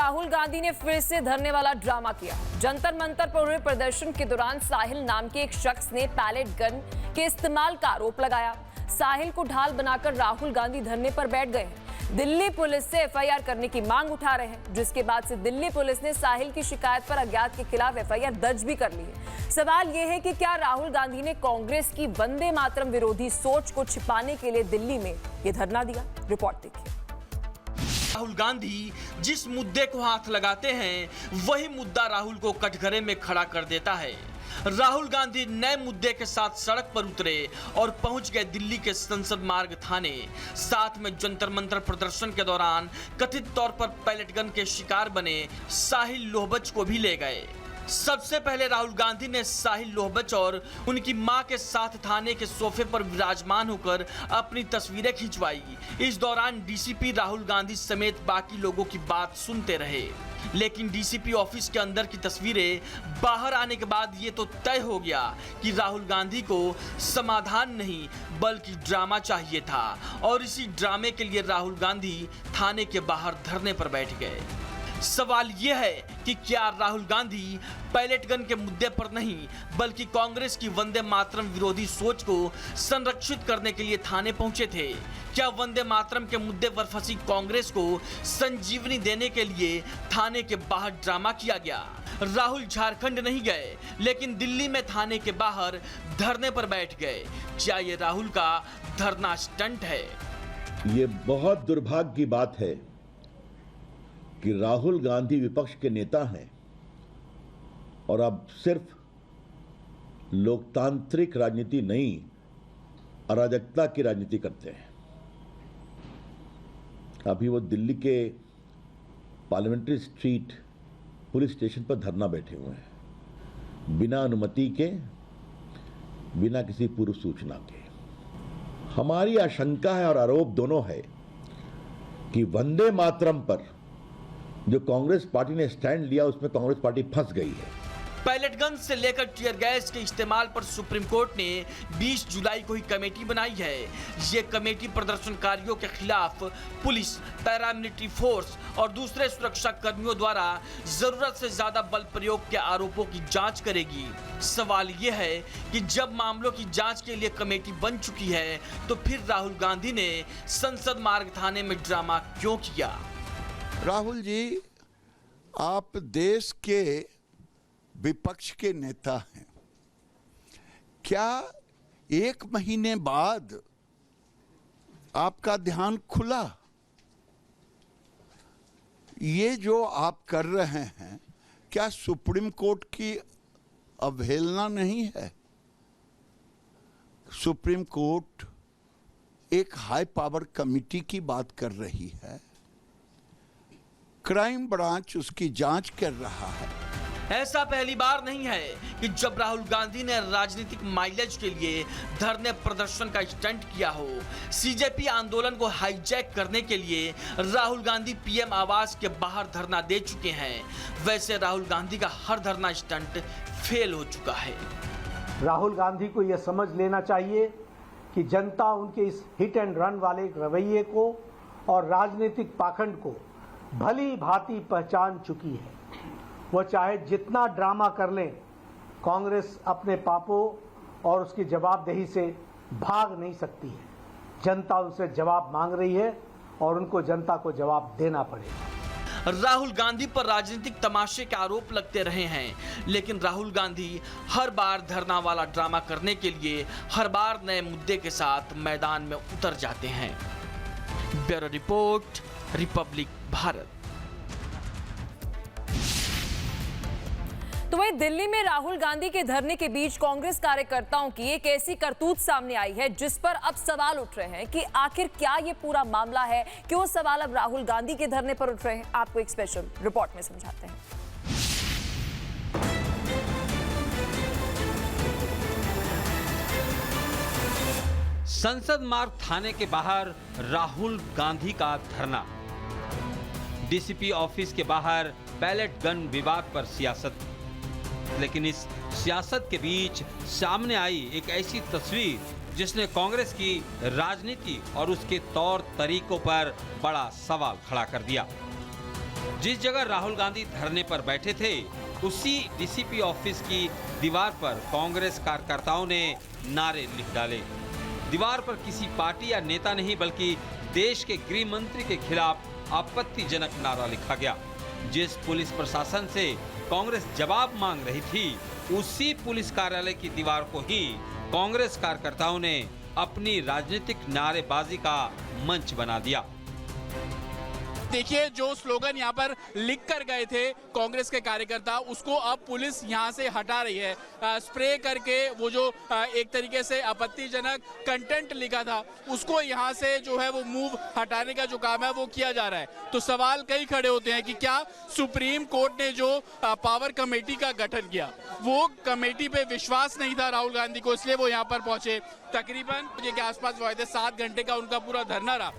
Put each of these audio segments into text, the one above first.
राहुल गांधी ने फिर से धरने वाला ड्रामा किया। जंतर मंतर पर हुए प्रदर्शन के दौरान साहिल नाम के एक शख्स ने पैलेट गन के इस्तेमाल का आरोप लगाया। साहिल को ढाल बनाकर राहुल गांधी धरने पर बैठ गए हैं। दिल्ली पुलिस से एफआईआर करने की मांग उठा रहे हैं, जिसके बाद से दिल्ली पुलिस ने साहिल की शिकायत पर अज्ञात के खिलाफ एफआईआर दर्ज भी कर ली है। सवाल यह है कि क्या राहुल गांधी ने कांग्रेस की वंदे मातरम विरोधी सोच को छिपाने के लिए दिल्ली में यह धरना दिया? रिपोर्ट देखिए। राहुल गांधी जिस मुद्दे को हाथ लगाते हैं वही मुद्दा राहुल को कटघरे में खड़ा कर देता है। राहुल गांधी नए मुद्दे के साथ सड़क पर उतरे और पहुंच गए दिल्ली के संसद मार्ग थाने। साथ में जंतर मंतर प्रदर्शन के दौरान कथित तौर पर पैलेट गन के शिकार बने साहिल लोहबच को भी ले गए। सबसे पहले राहुल गांधी ने साहिल लोहबच और उनकी मां के साथ थाने के सोफे पर विराजमान होकर अपनी तस्वीरें खिंचवाई। इस दौरान डीसीपी राहुल गांधी समेत बाकी लोगों की बात सुनते रहे, लेकिन डीसीपी ऑफिस के अंदर की तस्वीरें बाहर आने के बाद ये तो तय हो गया कि राहुल गांधी को समाधान नहीं बल्कि ड्रामा चाहिए था, और इसी ड्रामे के लिए राहुल गांधी थाने के बाहर धरने पर बैठ गए। सवाल यह है कि क्या राहुल गांधी पैलेट गन के मुद्दे पर नहीं बल्कि कांग्रेस की वंदे मातरम विरोधी सोच को संरक्षित करने के लिए थाने पहुंचे थे? क्या वंदे मातरम के मुद्दे पर फंसी कांग्रेस को संजीवनी देने के लिए थाने के बाहर ड्रामा किया गया? राहुल झारखंड नहीं गए, लेकिन दिल्ली में थाने के बाहर धरने पर बैठ गए। क्या ये राहुल का धरना स्टंट है? ये बहुत दुर्भाग्य की बात है कि राहुल गांधी विपक्ष के नेता हैं और अब सिर्फ लोकतांत्रिक राजनीति नहीं, अराजकता की राजनीति करते हैं। अभी वो दिल्ली के पार्लियामेंट्री स्ट्रीट पुलिस स्टेशन पर धरना बैठे हुए हैं, बिना अनुमति के, बिना किसी पूर्व सूचना के। हमारी आशंका है और आरोप दोनों है कि वंदे मातरम पर जो कांग्रेस पार्टी ने स्टैंड लिया उसमें कांग्रेस पार्टी फंस गई है। पैलेट गन से लेकर टीयर गैस के इस्तेमाल पर सुप्रीम कोर्ट ने 20 जुलाई को ही कमेटी बनाई है। ये कमेटी प्रदर्शनकारियों के खिलाफ पुलिस, पैरामिलिट्री फोर्स और दूसरे सुरक्षा कर्मियों द्वारा जरूरत से ज्यादा बल प्रयोग के आरोपों की जांच करेगी। सवाल यह है कि जब मामलों की जांच के लिए कमेटी बन चुकी है तो फिर राहुल गांधी ने संसद मार्ग थाने में ड्रामा क्यों किया? राहुल जी, आप देश के विपक्ष के नेता हैं। क्या 1 महीने बाद आपका ध्यान खुला? ये जो आप कर रहे हैं, क्या सुप्रीम कोर्ट की अवहेलना नहीं है? सुप्रीम कोर्ट एक हाई पावर कमेटी की बात कर रही है, क्राइम ब्रांच उसकी जांच कर रहा है। ऐसा पहली बार नहीं है कि जब राहुल गांधी ने राजनीतिक माइलेज के लिए धरने प्रदर्शन का स्टंट किया हो। सीजेपी आंदोलन को हाईजैक करने के लिए राहुल गांधी पीएम आवास के बाहर धरना दे चुके हैं। वैसे राहुल गांधी का हर धरना स्टंट फेल हो चुका है। राहुल गांधी को यह समझ लेना चाहिए कि जनता उनके इस हिट एंड रन वाले रवैये को और राजनीतिक पाखंड को भली भांति पहचान चुकी है। वो चाहे जितना ड्रामा कर लें, कांग्रेस अपने पापों और उसकी जवाबदेही से भाग नहीं सकती है। जनता उनसे जवाब मांग रही है और उनको जनता को जवाब देना पड़ेगा। राहुल गांधी पर राजनीतिक तमाशे के आरोप लगते रहे हैं, लेकिन राहुल गांधी हर बार धरना वाला ड्रामा करने के लिए हर बार नए मुद्दे के साथ मैदान में उतर जाते हैं। Bureau report, Republic Bharat. तो वहीं दिल्ली में राहुल गांधी के धरने के बीच कांग्रेस कार्यकर्ताओं की एक ऐसी करतूत सामने आई है जिस पर अब सवाल उठ रहे हैं कि आखिर क्या ये पूरा मामला है, क्यों सवाल अब राहुल गांधी के धरने पर उठ रहे हैं। आपको एक स्पेशल रिपोर्ट में समझाते हैं। संसद मार्ग थाने के बाहर राहुल गांधी का धरना। डीसीपी ऑफिस के बाहर पैलेट गन विवाद पर सियासत। लेकिन इस सियासत के बीच सामने आई एक ऐसी तस्वीर जिसने कांग्रेस की राजनीति और उसके तौर तरीकों पर बड़ा सवाल खड़ा कर दिया। जिस जगह राहुल गांधी धरने पर बैठे थे उसी डीसीपी ऑफिस की दीवार पर कांग्रेस कार्यकर्ताओं ने नारे लिख डाले। दीवार पर किसी पार्टी या नेता नहीं बल्कि देश के गृह मंत्री के खिलाफ आपत्तिजनक नारा लिखा गया। जिस पुलिस प्रशासन से कांग्रेस जवाब मांग रही थी उसी पुलिस कार्यालय की दीवार को ही कांग्रेस कार्यकर्ताओं ने अपनी राजनीतिक नारेबाजी का मंच बना दिया। देखिए, जो स्लोगन यहाँ पर लिख कर गए थे कांग्रेस के कार्यकर्ता, उसको अब पुलिस यहाँ से हटा रही है। स्प्रे करके वो जो एक तरीके से आपत्तिजनक कंटेंट लिखा था उसको यहाँ से जो है वो मूव हटाने का जो काम है वो किया जा रहा है। तो सवाल कई खड़े होते हैं कि क्या सुप्रीम कोर्ट ने जो पावर कमेटी का गठन किया वो कमेटी पे विश्वास नहीं था राहुल गांधी को, इसलिए वो यहाँ पर पहुंचे। तकरीबन ये के आसपास वो आए थे, 7 घंटे का उनका पूरा धरना रहा।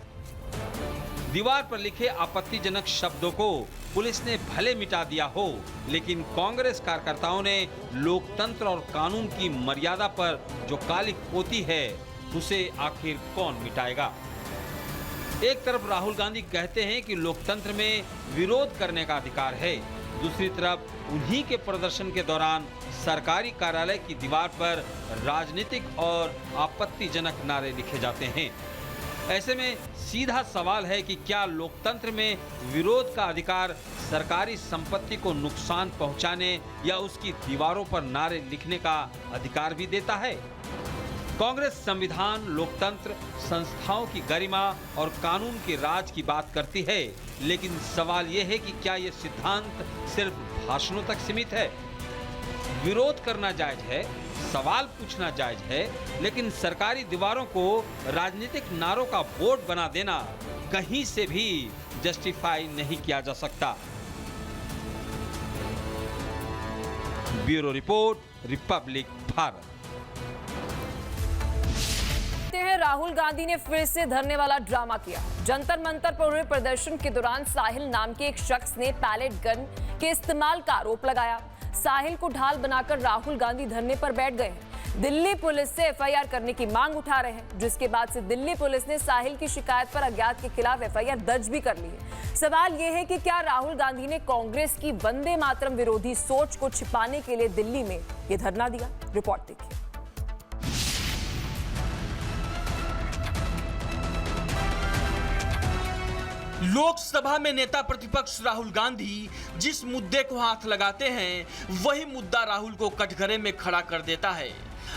दीवार पर लिखे आपत्तिजनक शब्दों को पुलिस ने भले मिटा दिया हो, लेकिन कांग्रेस कार्यकर्ताओं ने लोकतंत्र और कानून की मर्यादा पर जो काली पोती है उसे आखिर कौन मिटाएगा। एक तरफ राहुल गांधी कहते हैं कि लोकतंत्र में विरोध करने का अधिकार है, दूसरी तरफ उन्हीं के प्रदर्शन के दौरान सरकारी कार्यालय की दीवार पर राजनीतिक और आपत्तिजनक नारे लिखे जाते हैं। ऐसे में सीधा सवाल है कि क्या लोकतंत्र में विरोध का अधिकार सरकारी संपत्ति को नुकसान पहुंचाने या उसकी दीवारों पर नारे लिखने का अधिकार भी देता है? कांग्रेस संविधान, लोकतंत्र, संस्थाओं की गरिमा और कानून के राज की बात करती है, लेकिन सवाल यह है कि क्या यह सिद्धांत सिर्फ भाषणों तक सीमित है? विरोध करना जायज है, सवाल पूछना जायज है, लेकिन सरकारी दीवारों को राजनीतिक नारों का बोर्ड बना देना कहीं से भी जस्टिफाई नहीं किया जा सकता। Bureau report, Republic Bharat. Rahul Gandhi ने फिर से धरने वाला ड्रामा किया। जंतर मंतर पर हुए प्रदर्शन के दौरान साहिल नाम के एक शख्स ने पैलेट गन के इस्तेमाल का आरोप लगाया। साहिल को ढाल बनाकर राहुल गांधी धरने पर बैठ गए हैं। दिल्ली पुलिस से एफआईआर करने की मांग उठा रहे हैं, जिसके बाद से दिल्ली पुलिस ने साहिल की शिकायत पर अज्ञात के खिलाफ एफआईआर दर्ज भी कर ली है। सवाल यह है कि क्या राहुल गांधी ने कांग्रेस की वंदे मातरम विरोधी सोच को छिपाने के लिए दिल्ली में यह धरना दिया? रिपोर्ट देखिए। लोकसभा में नेता प्रतिपक्ष राहुल गांधी जिस मुद्दे को हाथ लगाते हैं वही मुद्दा राहुल को कटघरे में खड़ा कर देता है।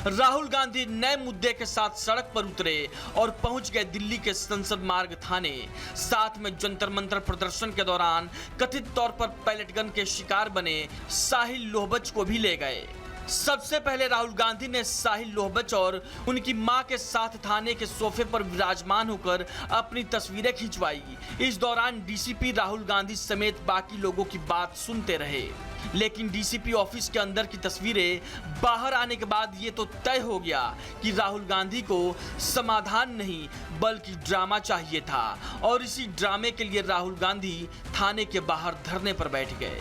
राहुल गांधी नए मुद्दे के साथ सड़क पर उतरे और पहुंच गए दिल्ली के संसद मार्ग थाने। साथ में जंतर मंतर प्रदर्शन के दौरान कथित तौर पर पैलेट गन के शिकार बने साहिल लोहबच को भी ले गए। सबसे पहले राहुल गांधी ने साहिल लोहबच और उनकी मां के साथ थाने के सोफे पर विराजमान होकर अपनी तस्वीरें खिंचवाई। इस दौरान डीसीपी राहुल गांधी समेत बाकी लोगों की बात सुनते रहे, लेकिन डीसीपी ऑफिस के अंदर की तस्वीरें बाहर आने के बाद ये तो तय हो गया कि राहुल गांधी को समाधान नहीं बल्कि ड्रामा चाहिए था, और इसी ड्रामे के लिए राहुल गांधी थाने के बाहर धरने पर बैठ गए।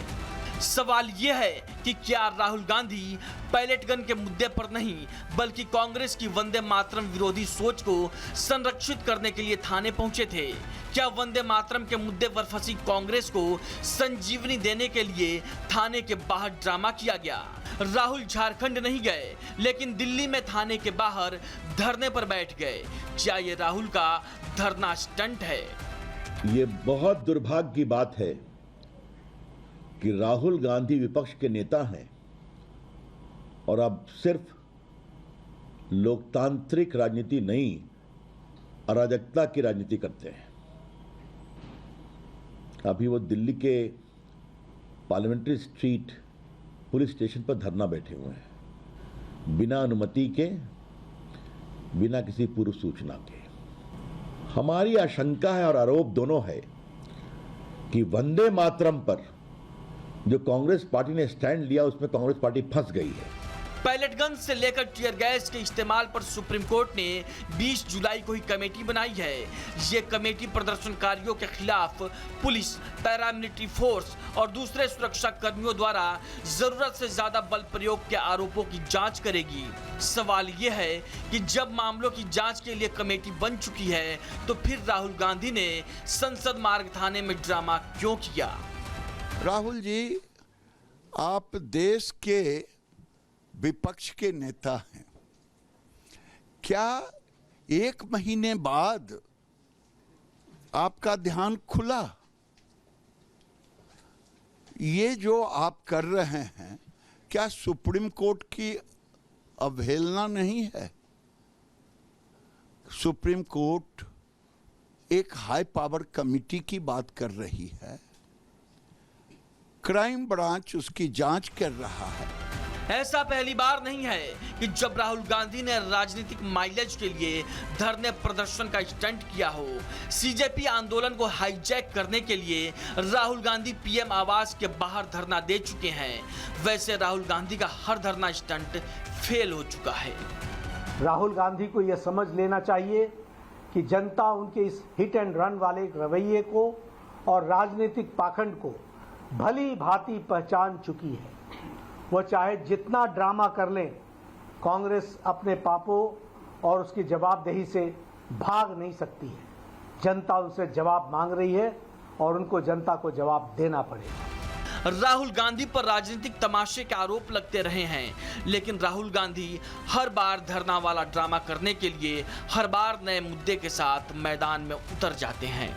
सवाल यह है कि क्या राहुल गांधी पैलेट गन के मुद्दे पर नहीं बल्कि कांग्रेस की वंदे मातरम विरोधी सोच को संरक्षित करने के लिए थाने पहुंचे थे? क्या वंदे मातरम के मुद्दे पर फंसी कांग्रेस को संजीवनी देने के लिए थाने के बाहर ड्रामा किया गया? राहुल झारखंड नहीं गए, लेकिन दिल्ली में थाने के बाहर धरने पर बैठ गए। क्या ये राहुल का धरना स्टंट है? ये बहुत दुर्भाग्य की बात है कि राहुल गांधी विपक्ष के नेता हैं और अब सिर्फ लोकतांत्रिक राजनीति नहीं, अराजकता की राजनीति करते हैं। अभी वो दिल्ली के पार्लियामेंट्री स्ट्रीट पुलिस स्टेशन पर धरना बैठे हुए हैं, बिना अनुमति के, बिना किसी पूर्व सूचना के। हमारी आशंका है और आरोप दोनों है कि वंदे मातरम पर जो कांग्रेस पार्टी ने स्टैंड लिया उसमें कांग्रेस पार्टी फंस गई है। पैलेट गन से लेकर टीयर गैस के इस्तेमाल पर सुप्रीम कोर्ट ने 20 जुलाई को ही कमेटी बनाई है। ये कमेटी प्रदर्शनकारियों के खिलाफ पुलिस, पैरामिलिट्री फोर्स और दूसरे सुरक्षा कर्मियों द्वारा जरूरत से ज्यादा बल प्रयोग के आरोपों की जांच करेगी। सवाल यह है कि जब मामलों की जांच के लिए कमेटी बन चुकी है तो फिर राहुल गांधी ने संसद मार्ग थाने में ड्रामा क्यों किया? राहुल जी, आप देश के विपक्ष के नेता हैं। क्या 1 महीने बाद आपका ध्यान खुला? ये जो आप कर रहे हैं, क्या सुप्रीम कोर्ट की अवहेलना नहीं है? सुप्रीम कोर्ट एक हाई पावर कमेटी की बात कर रही है, क्राइम ब्रांच उसकी जांच कर रहा है। ऐसा पहली बार नहीं है कि जब राहुल गांधी ने राजनीतिक माइलेज के लिए धरने प्रदर्शन का स्टंट किया हो। सीजेपी आंदोलन को हाईजैक करने के लिए राहुल गांधी पीएम आवास के बाहर धरना दे चुके हैं। वैसे राहुल गांधी का हर धरना स्टंट फेल हो चुका है। राहुल गांधी को यह समझ लेना चाहिए कि जनता उनके इस हिट एंड रन वाले रवैये को और राजनीतिक पाखंड को भली भांति पहचान चुकी है। वो चाहे जितना ड्रामा कर लें, कांग्रेस अपने पापों और उसकी जवाबदेही से भाग नहीं सकती है। जनता उनसे जवाब मांग रही है और उनको जनता को जवाब देना पड़ेगा। राहुल गांधी पर राजनीतिक तमाशे के आरोप लगते रहे हैं, लेकिन राहुल गांधी हर बार धरना वाला ड्रामा करने के लिए हर बार नए मुद्दे के साथ मैदान में उतर जाते हैं।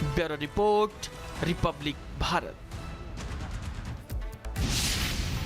Bureau report, Republic Bharat.